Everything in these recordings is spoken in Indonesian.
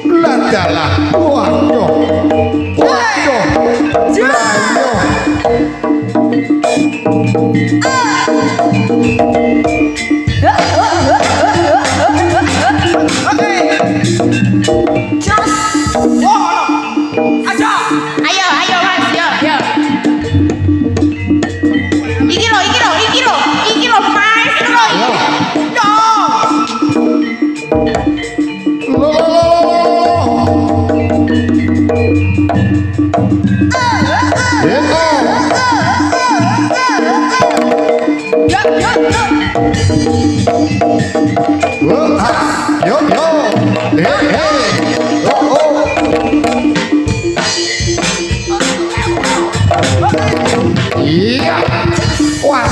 Landalah waduh waduh layo Ayo, ayo Mas, yo, yo. Iki lo maestro. Yo. Yo yo iya wah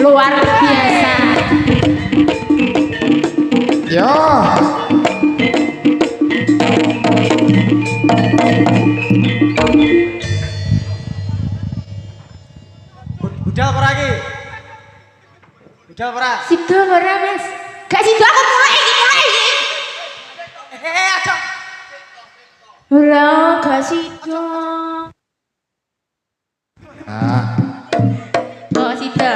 Luar biasa. ya Budal ora iki? Budal ora? Sido ora Mas. Gak sido aku mulai iki. Aja. Ora gak sido. nah Oh, sido.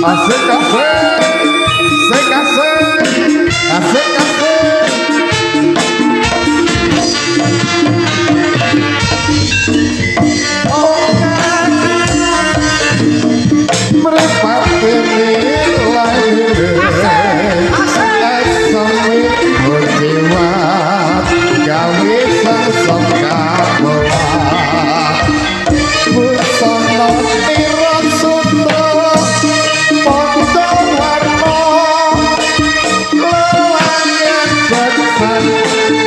asik asik asik merpati lahir esami berjiwa gawe sesok kapola busana tira sutra podo warna lewangan besan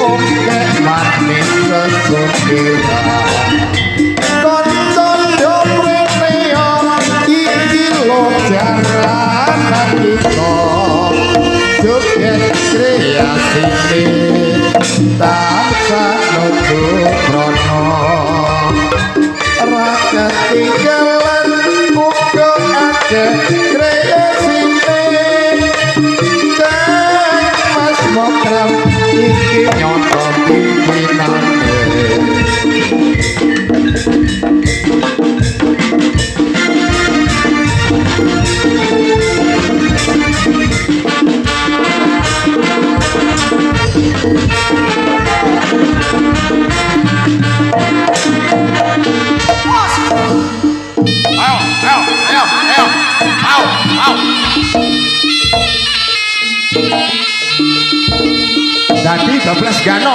oke manis sesukira konco dobremeo iki lo jaranan kita joget kreasi tansah nuju krono rakyat tinggalan uga akeh kreasine dan mas mokram iki nyoto pimpinane Dadi 12 gano.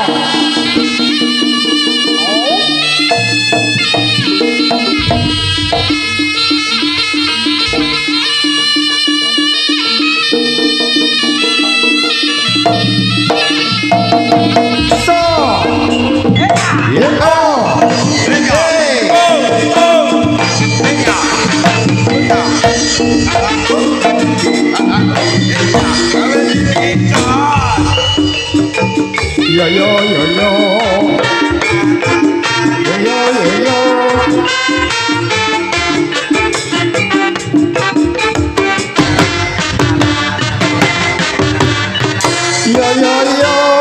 So, yeah, yo yo yo yo yo yo yo yo yo yo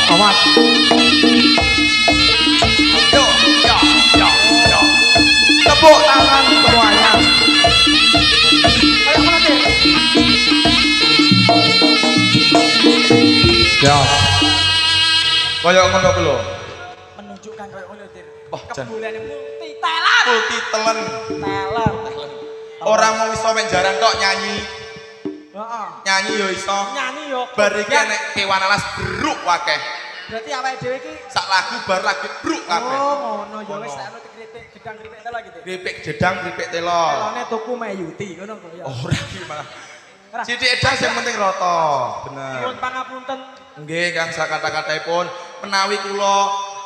Awas. Tepuk tangan semuanya. Ayo nanti. Ya. Kaya ngono ku lho. Menunjukkan kayak ngono Dir. Wah, jan. Kebulane multi talent. Multi talent. Talent. Orang mau iso mek jaran tok nyanyi. Heeh. Nyanyi yo iso. Nyanyi yo. Bar iki nek kewan alas beruk akeh. Berarti awake dhewe iki Sak lagu bar lagi bruk kabeh. oh ngono ya wis tak ono kritik gedang kritik telo gitu. Kripik jedang, kripik telo. Telone tuku Mayuti ngono kok ya. Ora iki malah. Ora. Sithik edas yang penting rata. Bener. Nuwun pangapunten. Nggih Kang sakata-kataipun menawi kula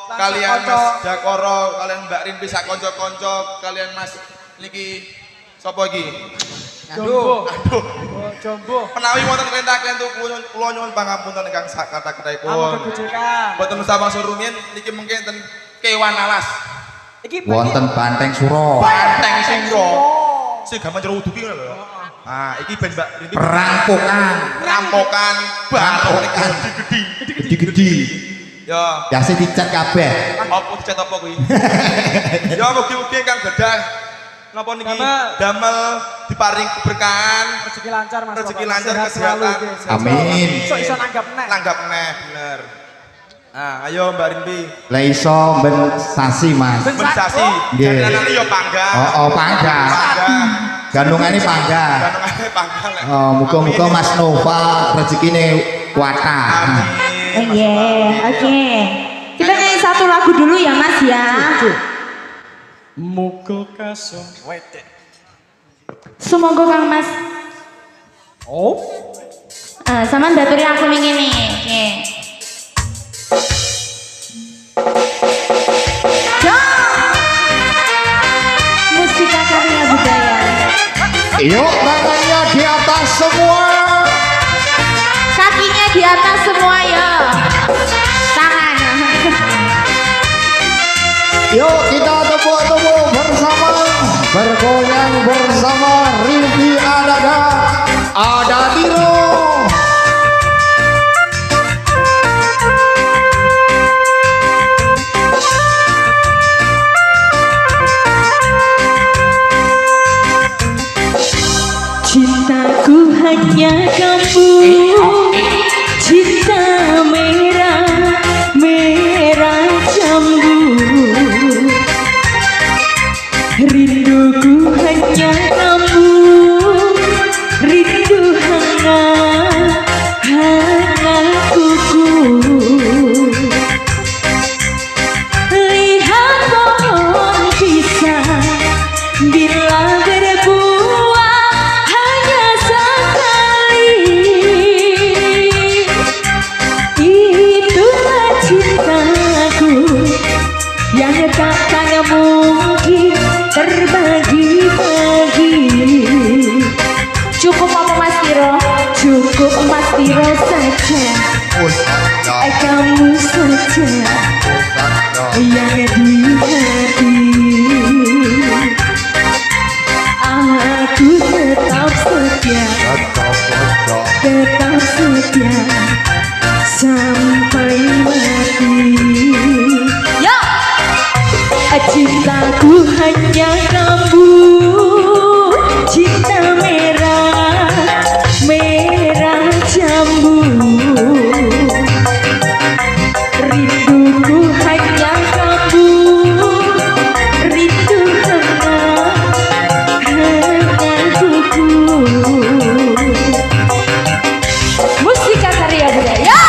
Lan kalian sak kanca. Mas Dakoro, kalian Mbak Rinpi sak kanca-kanca, kalian Mas niki sapa iki? Jombo. Aduh. Oh, Jombo. Menawi wonten krenta-krentu kula nyuwun pangapunten ingkang sakata-kataipun. Ampun kebujukan. Mboten usah rumiyin niki mungkin ten kewan alas. Iki Wonten Banteng Suro. Banteng singro. Sing gampang jero udu ki ngono lho. Ah, iki ben Mbak Rinpi Perampokan. batok nek gede-gede. Gede-gede. Ya, Biasa dicat kabeh. apa dicat apa kuwi? Ya mugi-mugi kang gadah napa niki damel diparing keberkahan, rezeki lancar Mas. rezeki Bapak. lancar, Sehat selalu, kesehatan. nggih. Amin. Iso nanggap nek. Tanggap neh bener. Nah, ayo Mbak Rinpi. Lah iso ben sasi, Mas. Mensasi. Nggih. Jangan yo pangga. Oh, panggah. Pangga. Gandungane panggah. Ganungane pangga lek. Oh, muga-muga Mas Nova rezekine kuatah. Amin. Iya, oke. Kita nyanyi satu lagu dulu ya Mas ya. Muga kasong wedek. Semoga Kang Mas. Oh. Sama daturi aku nih gini. Oke. Mustika karya budaya. Yuk, tangannya di atas semua. Kakinya di atas semua ya. Tangan. Yuk, kita tepuk-tepuk bersama. Bergoyang bersama Rinpi ada Tiro. Cintaku hanya kamu, cinta merah, merah jambu. Rinduku hanya kamu, rindu hangat, hangat kuku. Lihat pohon pisang, bila berbuah hanya sekali. Itulah cintaku yang takkan mungkin terbagi-bagi. Cukup apa Mas Tiro? Cukup Mas Tiro saja. Kamu saja yang di hati. Aku tetap setia, tetap setia sampai mati. Yo, cintaku hanya kamu, cinta merah, merah jambu. Rinduku hanya kamu, rindu hangat, hangat kuku. Mustika karya budaya.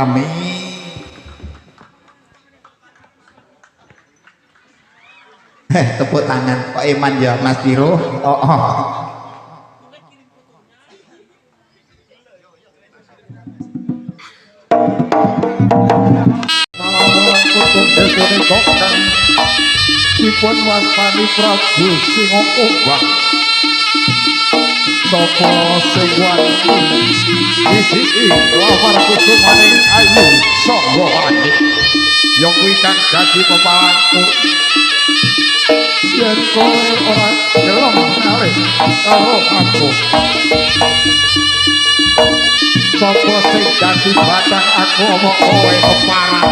Amin. Tepuk tangan Pak Iman ya Mas Biro. Oh, oh. Dipun wastani Prabu Singokobang sapa sing wani isiki lawar kusumaning ayu sangga wani ya kuwi kang dadi pepalanku yen kowe ora gelem nalih karo aku sapa sing dadi batang aku omong kowe keparang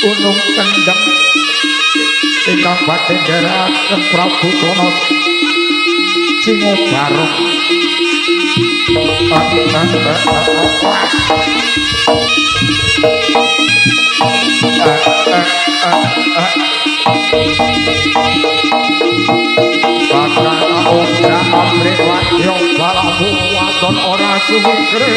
Gunung Kendeng ingkang badhe ndherekaken Prabu Kono Singobarong Bakal ora amrih wadya balamu waton ora suwikre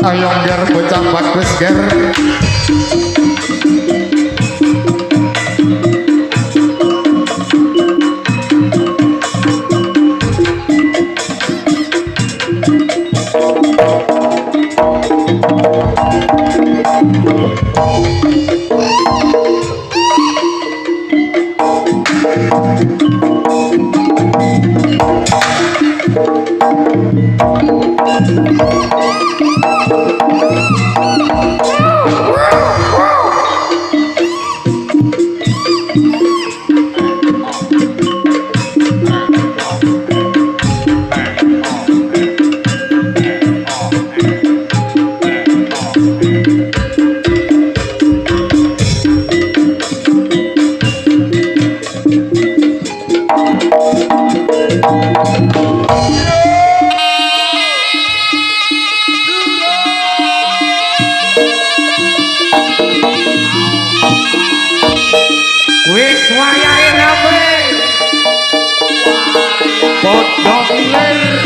Ayo ger bocah bagus ger. Wis wayahe nabe padha lir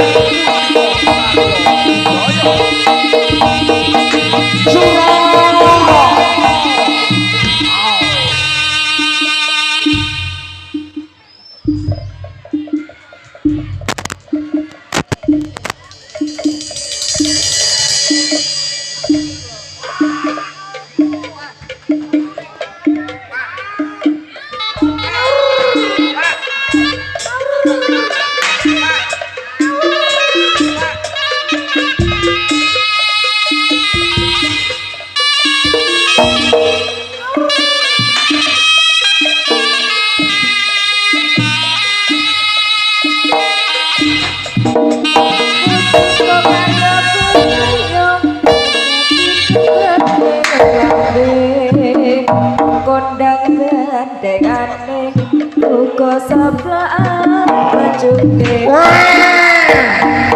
kondang gandengane uga sablaan bajuke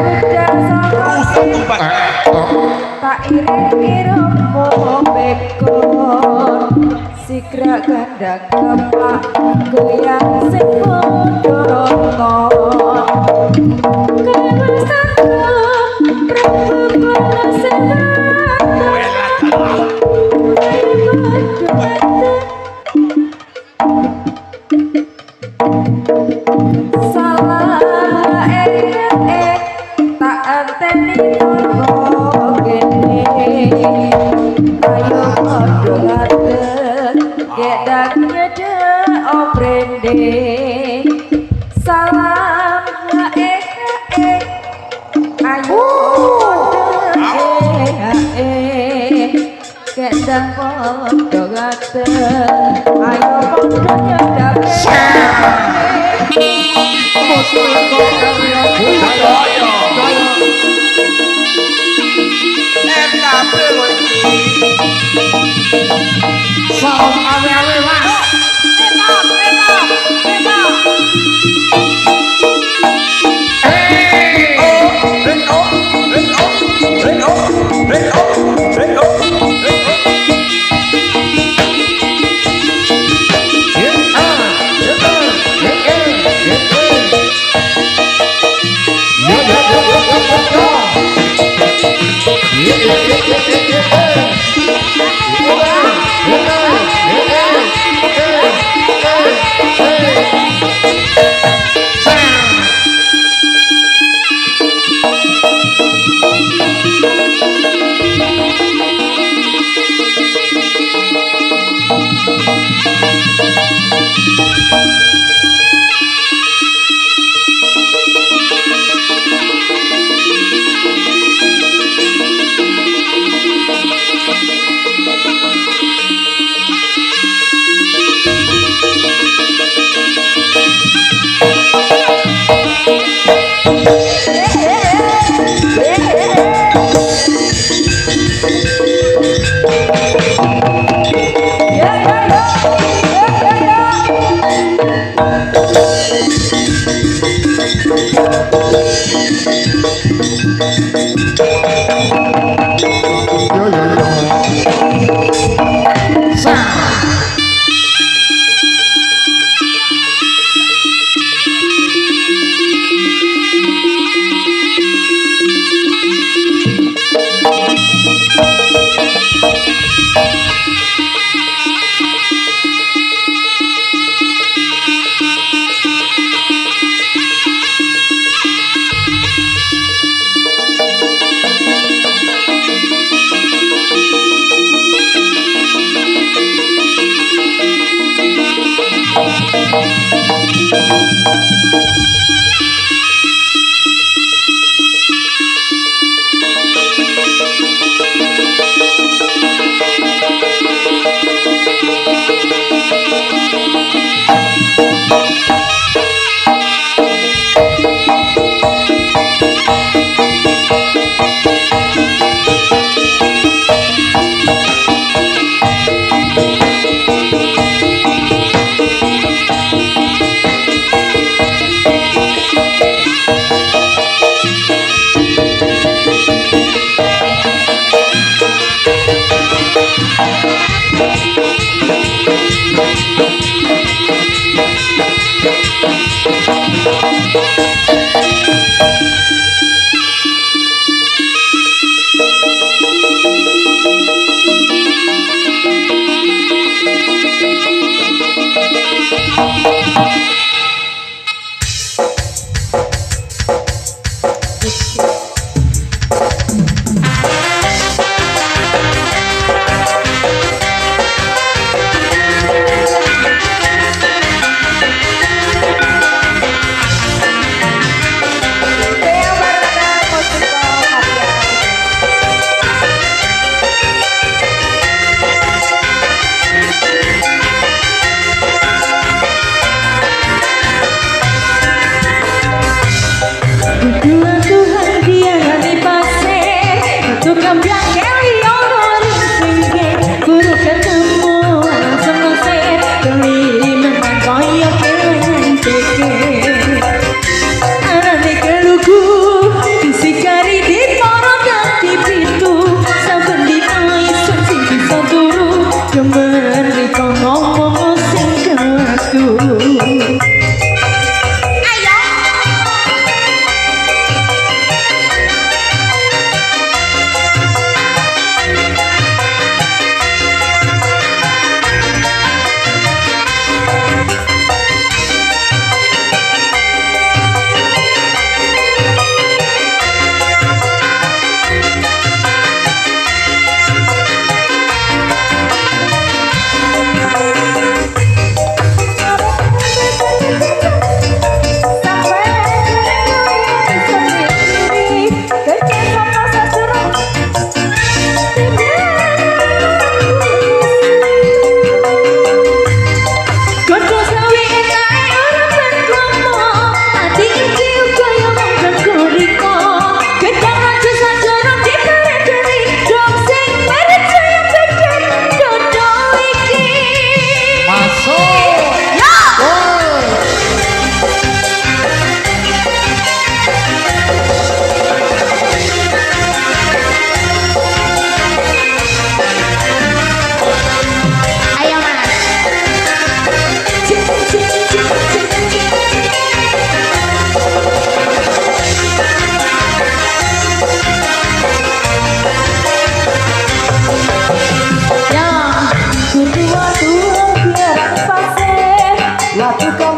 udah sama tak iring-irimo bekon sigra gandang kepak goyang sing padha nonton kewasanku prabu salah tak anteni tonggo kene ayo padha ngadeg gedang nyedek oprende salam ayo gedang padha ngadeg ayo padha nyedek salam awe-awe mas Lakukan